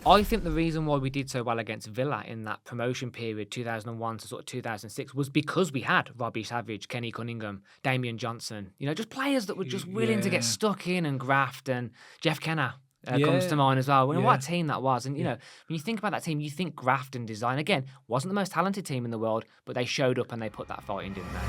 I think the reason why we did so well against Villa in that promotion period, 2001 to sort of 2006, was because we had Robbie Savage, Kenny Cunningham, Damian Johnson. Just players that were just willing to get Yeah, stuck in and graft. And Jeff Kenner comes to yeah, mind as well. yeah, What a team that was. And yeah. when you think about that team, you think graft and design. Again, wasn't the most talented team in the world, but they showed up and they put that fight in, didn't they?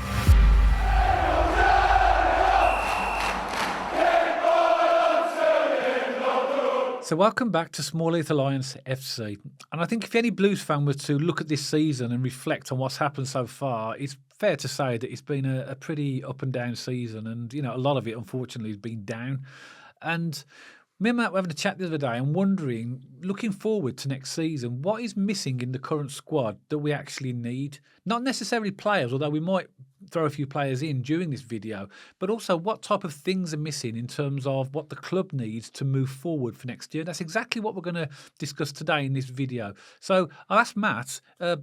So welcome back to Small Earth Alliance FC. And I think if any Blues fan was to look at this season and reflect on what's happened so far, it's fair to say that it's been a pretty up and down season. And, a lot of it, unfortunately, has been down. And me and Matt were having a chat the other day and wondering, looking forward to next season, what is missing in the current squad that we actually need? Not necessarily players, although we might throw a few players in during this video, but also what type of things are missing in terms of what the club needs to move forward for next year. That's exactly what we're going to discuss today in this video. So I asked Matt, have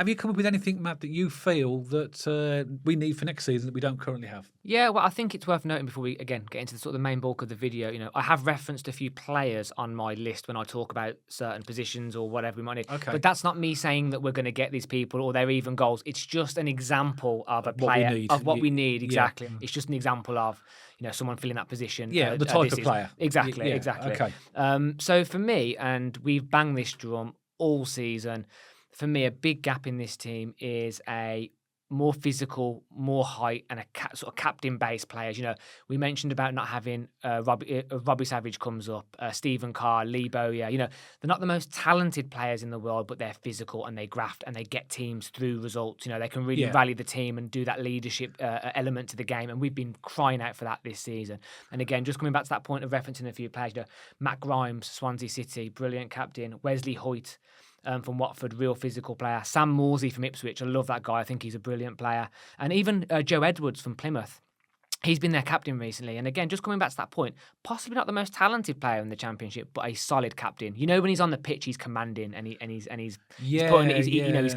you come up with anything, Matt, that you feel that we need for next season that we don't currently have? Yeah, well, I think it's worth noting before we, again, get into the sort of the main bulk of the video, I have referenced a few players on my list when I talk about certain positions or whatever we might need. Okay. But that's not me saying that we're going to get these people or they're even goals. It's just an example of a What we player, need. of what we Yeah. need, exactly. It's just an example of, someone filling that position. Yeah, the this type of season. player. Exactly, Yeah, exactly. okay. So for me, and we've banged this drum all season, for me, a big gap in this team is a more physical, more height, and a sort of captain-based players. We mentioned about not having Robbie Savage comes up, Stephen Carr, Lee Bowyer. They're not the most talented players in the world, but they're physical and they graft and they get teams through results. They can really rally the team and do that leadership element to the game. And we've been crying out for that this season. And again, just coming back to that point of referencing a few players, Matt Grimes, Swansea City, brilliant captain. Wesley Hoyt, from Watford, real physical player. Sam Morsey from Ipswich, I love that guy. I think he's a brilliant player. And even Joe Edwards from Plymouth. He's been their captain recently. And again, just coming back to that point, possibly not the most talented player in the Championship, but a solid captain. When he's on the pitch, he's commanding and he's putting,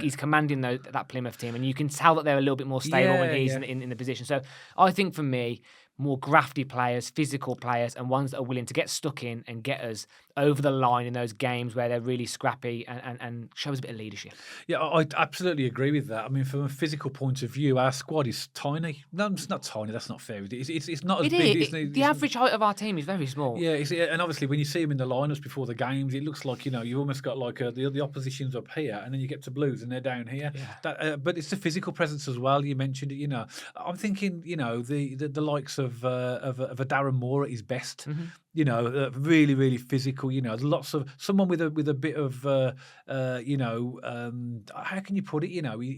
he's commanding that Plymouth team. And you can tell that they're a little bit more stable when he's in the position. So I think for me, more grafty players, physical players, and ones that are willing to get stuck in and get us over the line in those games where they're really scrappy and show us a bit of leadership. Yeah, I absolutely agree with that. I mean, from a physical point of view, our squad is tiny. No, it's not tiny. That's not fair. It's not as big. The average height of our team is very small. Yeah, and obviously when you see them in the lineups before the games, it looks like you almost got like the opposition's up here, and then you get to Blues and they're down here. Yeah. But it's the physical presence as well. You mentioned it. I'm thinking the likes of a Darren Moore at his best. Mm-hmm. Really, really physical. There's lots of someone with a bit of how can you put it?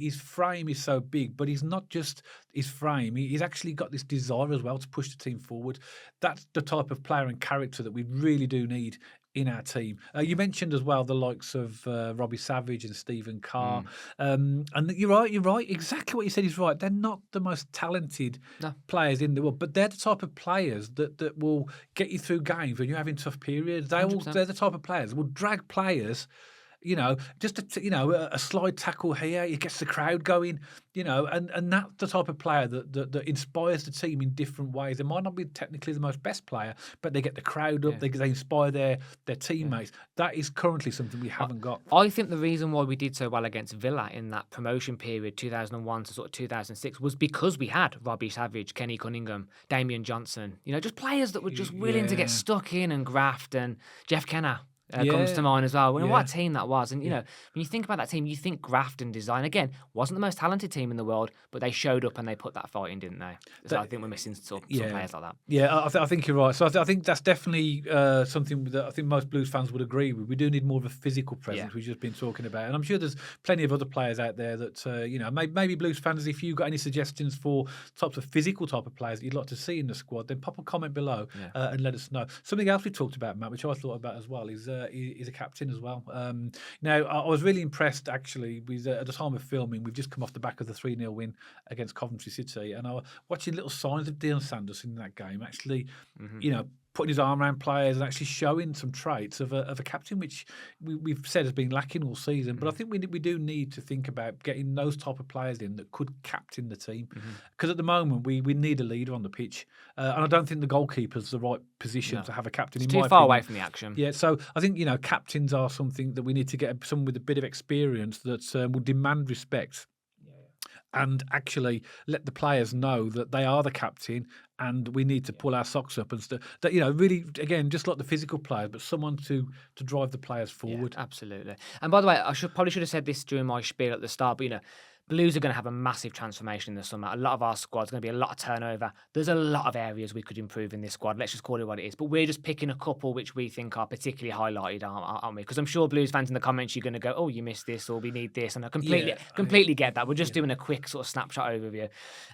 His frame is so big, but he's not just his frame. He's actually got this desire as well to push the team forward. That's the type of player and character that we really do need in our team. You mentioned as well the likes of Robbie Savage and Stephen Carr. And you're right. Exactly what you said is right. They're not the most talented players in the world, but they're the type of players that will get you through games when you're having tough periods. They're the type of players that will drag players. Just a slide tackle here, it gets the crowd going. And that's the type of player that inspires the team in different ways. They might not be technically the most best player, but they get the crowd up. They inspire their teammates. That is currently something we haven't got. I think the reason why we did so well against Villa in that promotion period, 2001 to sort of 2006, was because we had Robbie Savage, Kenny Cunningham, Damian Johnson. Just players that were just willing to get stuck in and graft. And Jeff Kenner comes to mind as well. What a team that was. And, when you think about that team, you think graft and design. Again, wasn't the most talented team in the world, but they showed up and they put that fight in, didn't they? So I think we're missing some players like that. Yeah, I think you're right. So I think that's definitely something that I think most Blues fans would agree with. We do need more of a physical presence, we've just been talking about. And I'm sure there's plenty of other players out there that, maybe Blues fans, if you've got any suggestions for types of physical type of players that you'd like to see in the squad, then pop a comment below and let us know. Something else we talked about, Matt, which I thought about as well, is a captain as well. Now, I was really impressed, actually, with at the time of filming, we've just come off the back of the 3-0 win against Coventry City, and I was watching little signs of Dion Sanders in that game, actually, putting his arm around players and actually showing some traits of a captain, which we've said has been lacking all season. But I think we do need to think about getting those type of players in that could captain the team, because at the moment we need a leader on the pitch, and I don't think the goalkeeper's the right position to have a captain. It's in too my far opinion. away from the action. Yeah, so I think captains are something that we need to get someone with a bit of experience that will demand respect. And actually let the players know that they are the captain, and we need to pull our socks up and stuff. That really, again, just like the physical players, but someone to drive the players forward. Yeah, absolutely. And by the way, I probably should have said this during my spiel at the start, but Blues are going to have a massive transformation in the summer. A lot of our squad's going to be a lot of turnover. There's a lot of areas we could improve in this squad. Let's just call it what it is. But we're just picking a couple which we think are particularly highlighted, aren't we? Because I'm sure Blues fans in the comments, you're going to go, oh, you missed this, or we need this. And I completely get that. We're just doing a quick sort of snapshot overview.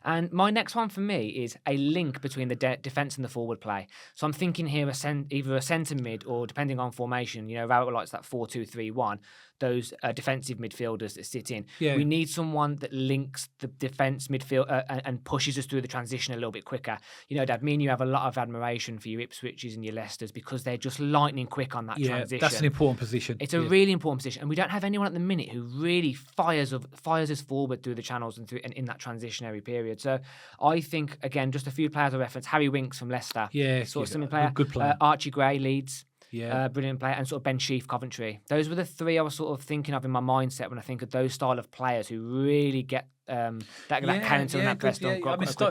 And my next one for me is a link between the defence and the forward play. So I'm thinking here either a centre mid, or depending on formation, Raul likes that 4-2-3-1. Those defensive midfielders that sit in. Yeah. We need someone that links the defence midfield and pushes us through the transition a little bit quicker. Dad, me and you have a lot of admiration for your Ipswiches and your Leicesters because they're just lightning quick on that transition. That's an important position. It's a really important position, and we don't have anyone at the minute who really fires us forward through the channels and in that transitionary period. So I think, again, just a few players of reference: Harry Winks from Leicester, similar player. Good player. Archie Gray, Leeds. Yeah, brilliant player, and sort of Ben Sheaf, Coventry. Those were the three I was sort of thinking of in my mindset when I think of those style of players who really get that counter and that press done.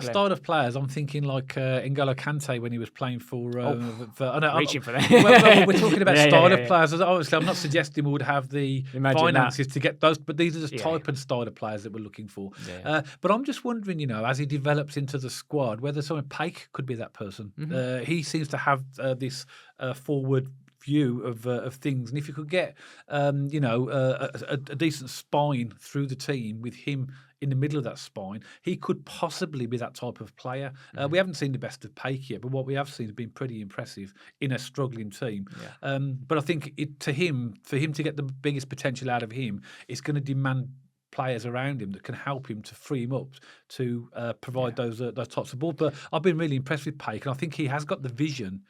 Style of players. I'm thinking like N'Golo Kante when he was playing for. Reaching for that. Well, we're talking about style of players. Obviously, I'm not suggesting we would have the finances to get those, but these are just type and style of players that we're looking for. But I'm just wondering, as he develops into the squad, whether someone Paik could be that person. He seems to have this forward view of things, and if you could get a decent spine through the team with him in the middle of that spine, he could possibly be that type of player. We haven't seen the best of Paik yet, but what we have seen has been pretty impressive in a struggling team. But I think for him to get the biggest potential out of him, it's going to demand players around him that can help him to free him up to provide those types of ball. But I've been really impressed with Paik, and I think he has got the vision.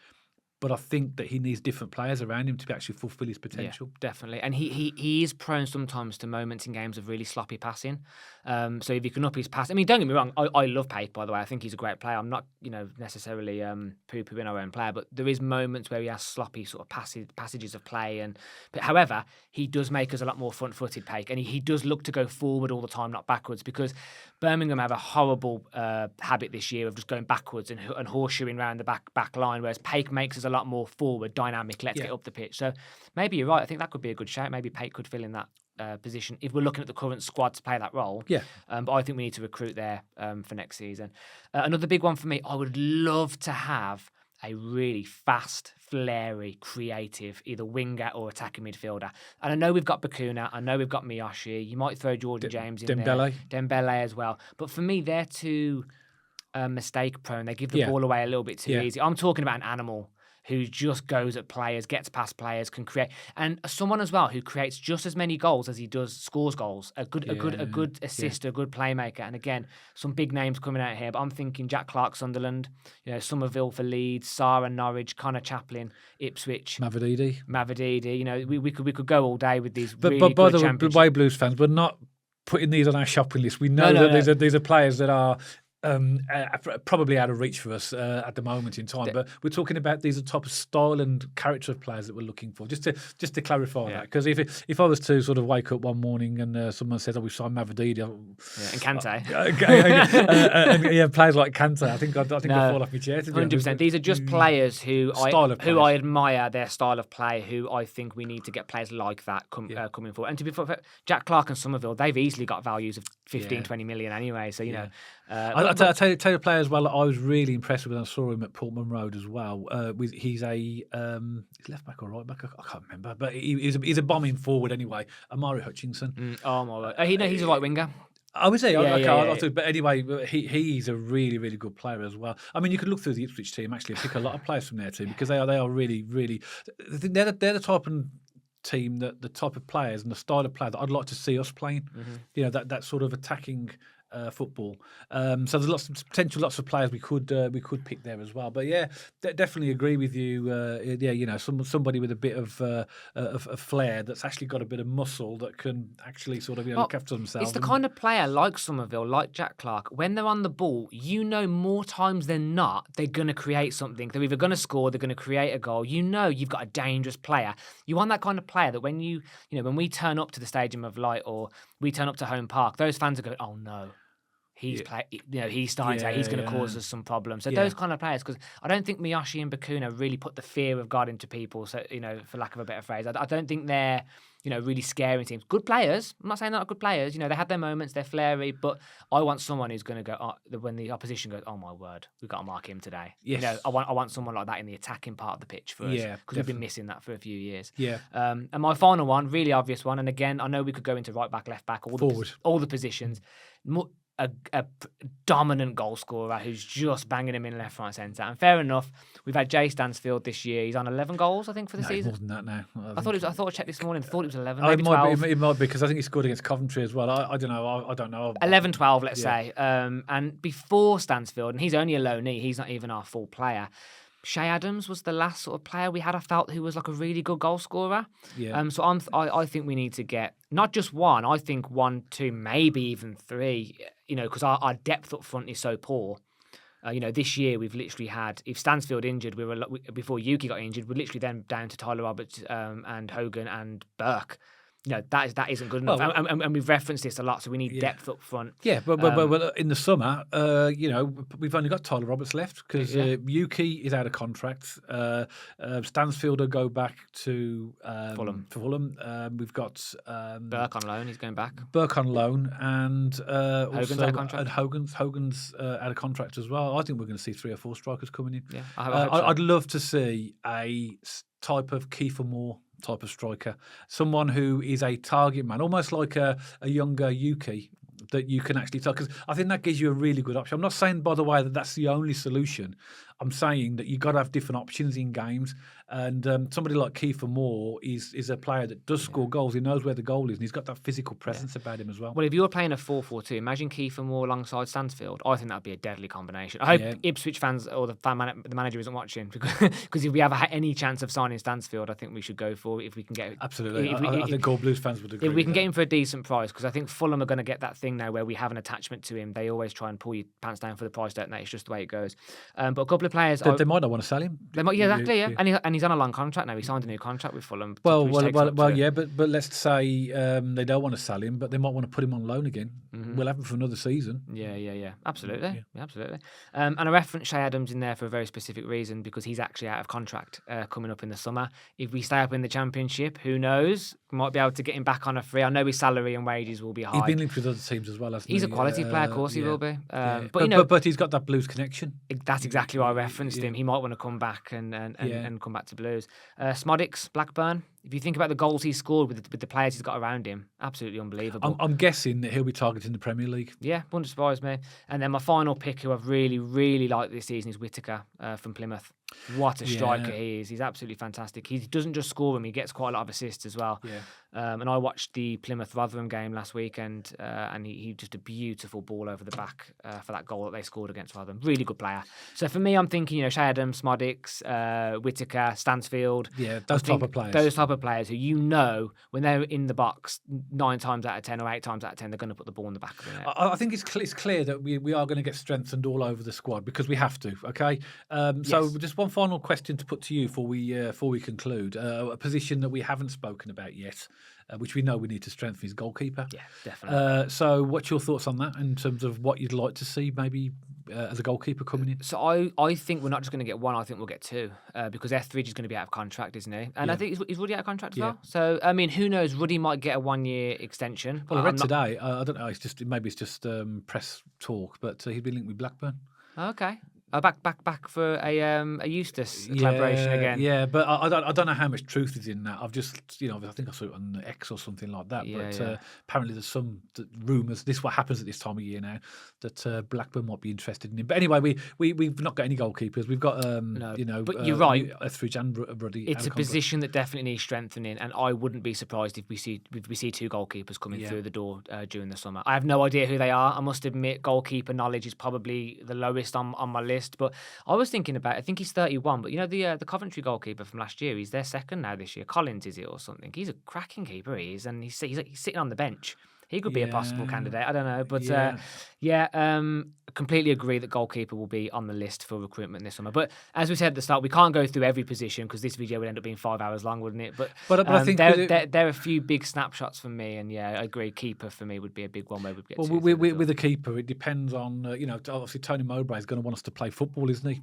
But I think that he needs different players around him to actually fulfil his potential. Yeah, definitely. And he is prone sometimes to moments in games of really sloppy passing. So if he can up his pass, I mean, don't get me wrong, I love Paik, by the way. I think he's a great player. I'm not, necessarily poo-pooing our own player, but there is moments where he has sloppy sort of passages of play. But however, he does make us a lot more front-footed, Paik, and he does look to go forward all the time, not backwards, because Birmingham have a horrible habit this year of just going backwards and horseshoeing around the back line, whereas Paik makes us a lot more forward, dynamic, let's get up the pitch. So maybe you're right. I think that could be a good shout. Maybe Paik could fill in that position if we're looking at the current squad to play that role. But I think we need to recruit there for next season. Another big one for me, I would love to have a really fast, flary, creative, either winger or attacking midfielder. And I know we've got Bakuna, I know we've got Miyoshi, you might throw Jordan James in there. Dembele as well. But for me, they're too mistake prone. They give the ball away a little bit too easy. I'm talking about an animal who just goes at players, gets past players, can create, and someone as well who creates just as many goals as he does scores goals. A good assist, a good playmaker. And again, some big names coming out here. But I'm thinking Jack Clark, Sunderland, Somerville for Leeds, Sarah, Norwich, Connor Chaplin, Ipswich, Mavididi. We could go all day with these. But by the way, Blues fans, we're not putting these on our shopping list. We know these are players that are probably out of reach for us at the moment in time, but we're talking about these are type of style and character of players that we're looking for. Just to clarify that, because if I was to sort of wake up one morning and someone says, "Oh, we signed Mavididi," and Kante, and players like Kante, I think I'd fall off my chair. 100%. These are just players who I admire their style of play. Who I think we need to get players like that coming forward. And to be fair, Jack Clark and Somerville, they've easily got values of 15-20 million anyway. So I'll tell you a player as well that I was really impressed with when I saw him at Portman Road as well. He's he's left back or right back, I can't remember, but he's a bombing forward anyway. Amari Hutchinson. He's a right winger. Oh, is he? But anyway, he's a really, really good player as well. I mean, you could look through the Ipswich team actually and pick a lot of players from their team because they are really, really. They're the type of team that the type of players and the style of player that I'd like to see us playing. That sort of attacking football. So there's lots of players we could pick there as well. But yeah, definitely agree with you. Somebody with a bit of flair that's actually got a bit of muscle that can actually sort of look after themselves. It's the kind of player like Somerville, like Jack Clark. When they're on the ball, more times than not they're going to create something. They're either going to score, they're going to create a goal. You've got a dangerous player. You want that kind of player that when when we turn up to the Stadium of Light or we turn up to Home Park, those fans are going, "Oh no, he's starting to. He's going to cause us some problems." So those kind of players, because I don't think Miyoshi and Bakuna really put the fear of God into people. So for lack of a better phrase, I don't think they're really scaring teams. Good players. I'm not saying they're not good players. They have their moments. They're flary, but I want someone who's going to go when the opposition goes, "Oh my word, we've got to mark him today." Yes. I want someone like that in the attacking part of the pitch for us, because we've been missing that for a few years. Yeah. And my final one, really obvious one, and again, I know we could go into right back, left back, all the positions. A dominant goal scorer who's just banging him in left, right, centre. And fair enough, we've had Jay Stansfield this year. He's on 11 goals, I think, for the season. More than that now. I thought I checked this morning. I thought it was 11, maybe 12. It might be because I think he scored against Coventry as well. I don't know. I don't know. 11, 12, let's say. And before Stansfield, and he's only a loanee, he's not even our full player. Shay Adams was the last sort of player we had, I felt, who was like a really good goal scorer. Yeah. So I think we need to get not just one, I think 1, 2, maybe even 3, because our depth up front is so poor. This year we've literally had, if Stansfield injured, before Yuki got injured, we're literally then down to Tyler Roberts and Hogan and Burke. That isn't good enough, and we've referenced this a lot. So we need depth up front. Yeah, but in the summer, we've only got Tyler Roberts left because Yuki is out of contract. Stansfield will go back to Fulham. For Fulham, we've got Burke on loan. He's going back. Burke on loan, and Hogan's out of contract. And Hogan's out of contract as well. I think we're going to see 3 or 4 strikers coming in. Yeah, I hope so. I'd love to see a type of Kiefer Moore type of striker, someone who is a target man, almost like a younger Yuki that you can actually tell, because I think that gives you a really good option. I'm not saying, by the way, that that's the only solution. I'm saying that you've got to have different options in games, and somebody like Kiefer Moore is a player that does score goals. He knows where the goal is, and he's got that physical presence about him as well. Well, if you're playing a 4-4-2, imagine Kiefer Moore alongside Stansfield. I think that'd be a deadly combination. I hope Ipswich fans or the manager isn't watching, because if we have any chance of signing Stansfield, I think we should go for it if we can get. Absolutely, I think all Blues fans would agree. If we can get him for a decent price, because I think Fulham are going to get that thing now where we have an attachment to him. They always try and pull your pants down for the price, don't they? It's just the way it goes. But a couple of players, they might not want to sell him. They might, exactly, yeah. And he's on a long contract now. He signed a new contract with Fulham. Well, yeah, but let's say they don't want to sell him, but they might want to put him on loan again. Mm-hmm. We'll have him for another season. Yeah, absolutely, absolutely. And I referenced Shay Adams in there for a very specific reason, because he's actually out of contract coming up in the summer. If we stay up in the Championship, who knows? We might be able to get him back on a free. I know his salary and wages will be high. He's been linked with other teams as well, hasn't he? He's a quality player, of course he will be. But he's got that Blues connection. That's exactly why I referenced him. He might want to come back and come back to Blues. Smodics, Blackburn. If you think about the goals he scored with the players he's got around him, absolutely unbelievable. I'm guessing that he'll be targeting the Premier League. Yeah, wouldn't surprise me. And then my final pick, who I've really, really liked this season, is Whittaker from Plymouth. What a striker he is. He's absolutely fantastic. He doesn't just score them, he gets quite a lot of assists as well. Yeah. And I watched the Plymouth-Rotherham game last weekend, and he just a beautiful ball over the back for that goal that they scored against Rotherham. Really good player. So for me, I'm thinking, Shay Adams, Smodics, Whittaker, Stansfield. Yeah, those type of players. Those type of players who when they're in the box 9 times out of 10 or 8 times out of 10, they're going to put the ball in the back of the net. I think it's clear that we are going to get strengthened all over the squad, because we have to. Okay, so just one final question to put to you before we conclude. A position that we haven't spoken about yet, which we know we need to strengthen, is goalkeeper. Yeah, definitely. So what's your thoughts on that in terms of what you'd like to see maybe as a goalkeeper coming in? So I think we're not just going to get one, I think we'll get 2, because Etheridge is going to be out of contract, isn't he? And I think is Ruddy out of contract as well? So, I mean, who knows? Ruddy might get a 1-year extension. Well, I read today, I don't know, maybe it's just press talk, but he's been linked with Blackburn. Okay. Back for a Eustace collaboration again. Yeah, but I don't know how much truth is in that. I've just, I think I saw it on X or something like that. Yeah, But yeah. apparently there's some rumours. This is what happens at this time of year now, that Blackburn might be interested in him. But anyway, we've not got any goalkeepers. We've got No, but you're right. Etheridge and Ruddy. It's a position that definitely needs strengthening, and I wouldn't be surprised if we see two goalkeepers coming through the door during the summer. I have no idea who they are. I must admit, goalkeeper knowledge is probably the lowest on my list. But I was thinking about, I think he's 31, but the Coventry goalkeeper from last year, he's their second now this year. Collins, is it, or something? He's a cracking keeper, he is, and he's sitting on the bench. He could be a possible candidate. I don't know, but completely agree that goalkeeper will be on the list for recruitment this summer. But as we said at the start, we can't go through every position because this video would end up being 5 hours long, wouldn't it? But I think there are a few big snapshots for me, and I agree. Keeper for me would be a big one where we'd get. Well, with a keeper, it depends on obviously Tony Mowbray is going to want us to play football, isn't he?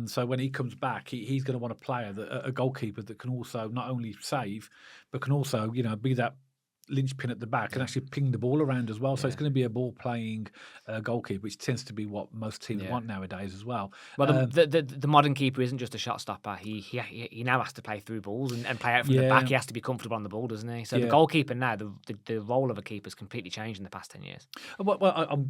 So when he comes back, he's going to want a player a goalkeeper that can also not only save, but can also be that linchpin at the back and actually ping the ball around as well. So it's going to be a ball-playing goalkeeper, which tends to be what most teams want nowadays as well. Well, the modern keeper isn't just a shot stopper. He now has to play through balls and play out from the back. He has to be comfortable on the ball, doesn't he? So the goalkeeper now, the role of a keeper has completely changed in the past 10 years. Well,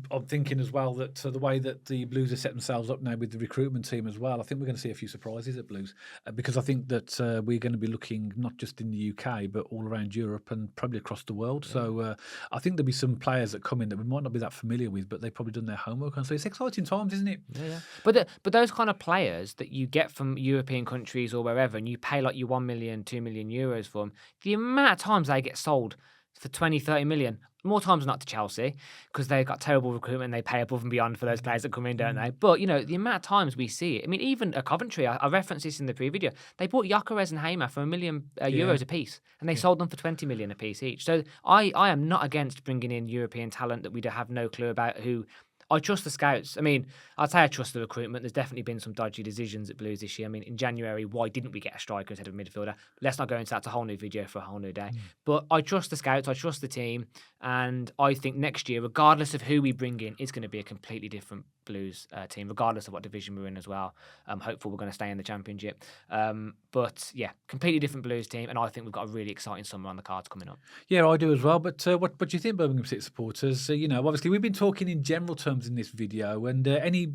I'm thinking as well that the way that the Blues have set themselves up now with the recruitment team as well, I think we're going to see a few surprises at Blues because I think that we're going to be looking not just in the UK but all around Europe and probably across the world. So I think there'll be some players that come in that we might not be that familiar with, but they've probably done their homework. And so it's exciting times, isn't it? Yeah. But those kind of players that you get from European countries or wherever, and you pay like your 1 million, 2 million euros for them, the amount of times they get sold for 20, 30 million, more times than not to Chelsea, because they've got terrible recruitment. They pay above and beyond for those players that come in, don't they? But, the amount of times we see it. I mean, even at Coventry, I referenced this in the pre-video, they bought Gyökeres and Hamer for €1 million euros a piece, and they sold them for 20 million a piece each. So I am not against bringing in European talent that we have no clue about who. I trust the scouts. I mean, I'd say I trust the recruitment. There's definitely been some dodgy decisions at Blues this year. I mean, in January, why didn't we get a striker instead of a midfielder? Let's not go into that. It's a whole new video for a whole new day. But I trust the scouts. I trust the team. And I think next year, regardless of who we bring in, it's going to be a completely different Blues team, regardless of what division we're in as well. I'm hopeful we're going to stay in the Championship. But yeah, completely different Blues team. And I think we've got a really exciting summer on the cards coming up. Yeah, I do as well. But what do you think, Birmingham City supporters? Obviously, we've been talking in general terms in this video, and any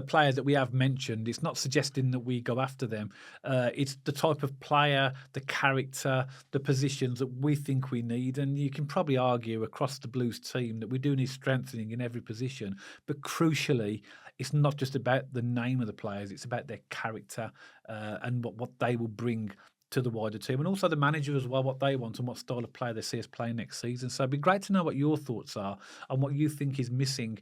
players that we have mentioned, it's not suggesting that we go after them. It's the type of player, the character, the positions that we think we need, and you can probably argue across the Blues team that we do need strengthening in every position. But crucially, it's not just about the name of the players; it's about their character and what they will bring to the wider team, and also the manager as well, what they want and what style of player they see us playing next season. So it'd be great to know what your thoughts are and what you think is missing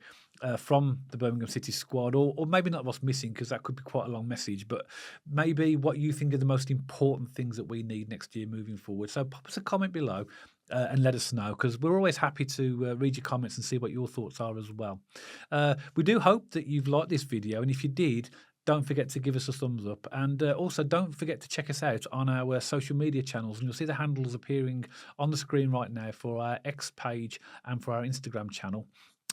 from the Birmingham City squad, or maybe not what's missing, because that could be quite a long message, but maybe what you think are the most important things that we need next year moving forward. So pop us a comment below and let us know, because we're always happy to read your comments and see what your thoughts are as well. We do hope that you've liked this video, and if you did, don't forget to give us a thumbs up, and also don't forget to check us out on our social media channels, and you'll see the handles appearing on the screen right now for our X page and for our Instagram channel.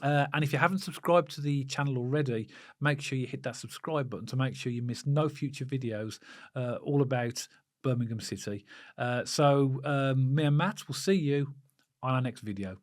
And if you haven't subscribed to the channel already, make sure you hit that subscribe button to make sure you miss no future videos all about Birmingham City. So me and Matt will see you on our next video.